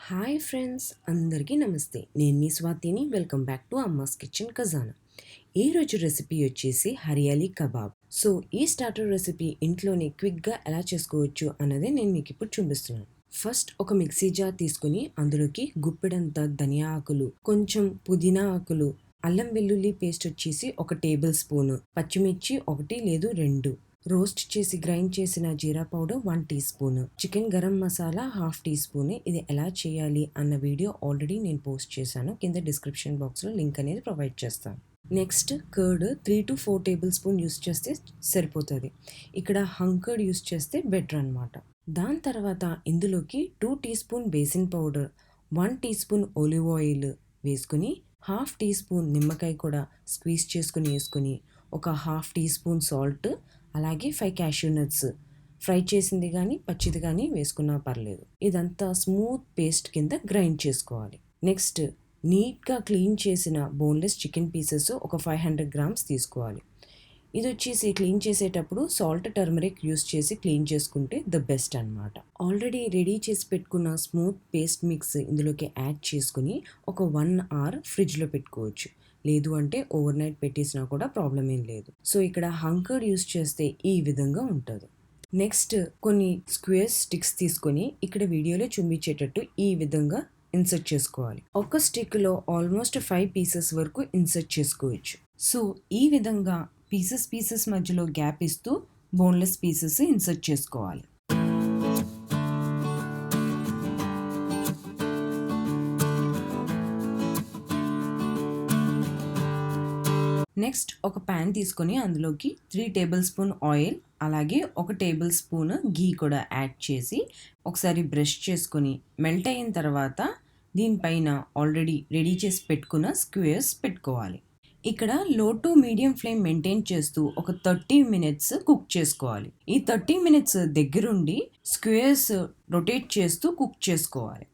Hi friends, అందరికీ నమస్తే. నేను మీ స్వాతిని. Welcome back to Ammas kitchen Khazana. ఈరోజు రెసిపీ వచ్చేసి హరియాలీ కబాబ్. సో ఈ స్టార్టర్ రెసిపీ ఇంట్లోనే క్విక్గా ఎలా చేసుకోవచ్చు అన్నదే నేను మీకు ఇప్పుడు చూపిస్తున్నాను. ఫస్ట్ ఒక మిక్సీ జార్ తీసుకుని అందులోకి గుప్పెడంత ధనియా ఆకులు, కొంచెం పుదీనా ఆకులు, అల్లం వెల్లుల్లి పేస్ట్ వచ్చేసి 1 టేబుల్ స్పూన్, పచ్చిమిర్చి 1 లేదు 2, రోస్ట్ చేసి గ్రైండ్ చేసిన jeera powder 1 teaspoon, chicken garam masala 1/2 teaspoon. ఇది ఎలా చేయాలి అన్న వీడియో ఆల్రెడీ నేను పోస్ట్ చేశాను. కింద డిస్క్రిప్షన్ బాక్స్లో లింక్ అనేది ప్రొవైడ్ చేస్తాను. Next curd 3 to 4 table spoon use చేస్తే సరిపోతుంది. ఇక్కడ హంకర్డ్ యూస్ చేస్తే బెటర్ అనమాట. దాని తర్వాత ఇందులోకి 2 teaspoon baking powder, 1 teaspoon olive oil వేసుకుని 1/2 టీ స్పూన్ నిమ్మకాయ కూడా స్క్వీజ్ చేసుకుని వేసుకుని ఒక 1/2 టీ స్పూన్ సాల్ట్, అలాగే 5 క్యాష్యూ నట్స్ ఫ్రై చేసింది కానీ పచ్చిది కానీ వేసుకున్నా పర్లేదు. ఇదంతా స్మూత్ పేస్ట్ కింద గ్రైండ్ చేసుకోవాలి. నెక్స్ట్ నీట్గా క్లీన్ చేసిన బోన్లెస్ చికెన్ పీసెస్ ఒక 500 గ్రామ్స్ తీసుకోవాలి. ఇది వచ్చేసి క్లీన్ చేసేటప్పుడు సాల్ట్, టర్మరిక్ యూస్ చేసి క్లీన్ చేసుకుంటే ద బెస్ట్ అనమాట. ఆల్రెడీ రెడీ చేసి పెట్టుకున్న స్మూత్ పేస్ట్ మిక్స్ ఇందులోకి యాడ్ చేసుకుని ఒక 1 అవర్ ఫ్రిడ్జ్లో పెట్టుకోవచ్చు. లేదు అంటే ఓవర్ నైట్ పెట్టేసినా కూడా ప్రాబ్లం ఏం లేదు. సో ఇక్కడ హంకర్డ్ యూస్ చేస్తే ఈ విధంగా ఉంటుంది. నెక్స్ట్ కొన్ని స్క్వేర్ స్టిక్స్ తీసుకొని ఇక్కడ వీడియోలో చూపించేటట్టు ఈ విధంగా ఇన్సర్ట్ చేసుకోవాలి. ఒక స్టిక్లో ఆల్మోస్ట్ 5 పీసెస్ వరకు ఇన్సర్ట్ చేసుకోవచ్చు. సో ఈ విధంగా పీసెస్ మధ్యలో గ్యాప్ ఇస్తూ బోన్లెస్ పీసెస్ ఇన్సర్ట్ చేసుకోవాలి. నెక్స్ట్ ఒక ప్యాన్ తీసుకొని అందులోకి 3 టేబుల్ స్పూన్ ఆయిల్, అలాగే 1 టేబుల్ స్పూన్ గీ కూడా యాడ్ చేసి ఒకసారి బ్రష్ చేసుకొని మెల్ట్ అయిన తర్వాత దీనిపైన ఆల్రెడీ రెడీ చేసి పెట్టుకున్న స్క్వేర్స్ పెట్టుకోవాలి. ఇక్కడ లో టు మీడియం ఫ్లేమ్ మెయింటైన్ చేస్తూ ఒక 30 మినిట్స్ కుక్ చేసుకోవాలి. ఈ 30 మినిట్స్ దగ్గరుండి స్క్వేర్స్ రొటేట్ చేస్తూ కుక్ చేసుకోవాలి.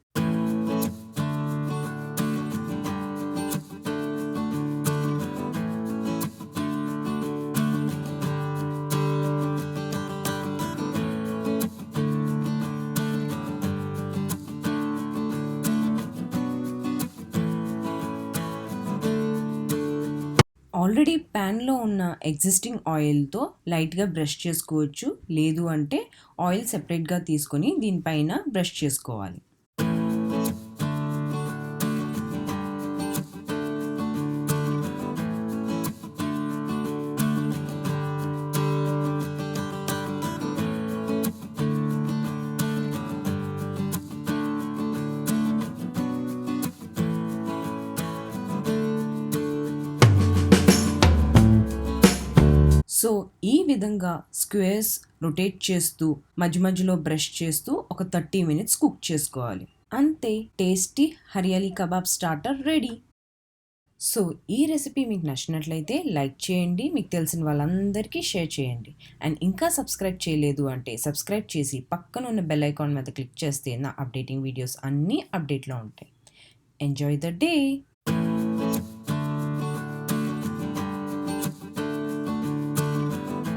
ఆల్రెడీ ప్యాన్లో ఉన్న ఎగ్జిస్టింగ్ ఆయిల్తో లైట్గా బ్రష్ చేసుకోవచ్చు. లేదు అంటే ఆయిల్ సెపరేట్గా తీసుకొని దీనిపైన బ్రష్ చేసుకోవాలి. సో ఈ విధంగా స్క్వేర్స్ రొటేట్ చేస్తూ మధ్యలో బ్రష్ చేస్తూ ఒక 30 మినిట్స్ కుక్ చేసుకోవాలి. అంతే, tasty hariyali kebab starter ready. So ఈ రెసిపీ మీకు నచ్చినట్లయితే లైక్ చేయండి, మీకు తెలిసిన వాళ్ళందరికీ షేర్ చేయండి. అండ్ ఇంకా సబ్స్క్రైబ్ చేయలేదు అంటే సబ్స్క్రైబ్ చేసి పక్కన ఉన్న బెల్ ఐకాన్ మీద క్లిక్ చేస్తే నా అప్డేటింగ్ వీడియోస్ అన్నీ అప్డేట్లో ఉంటాయి. Enjoy the day.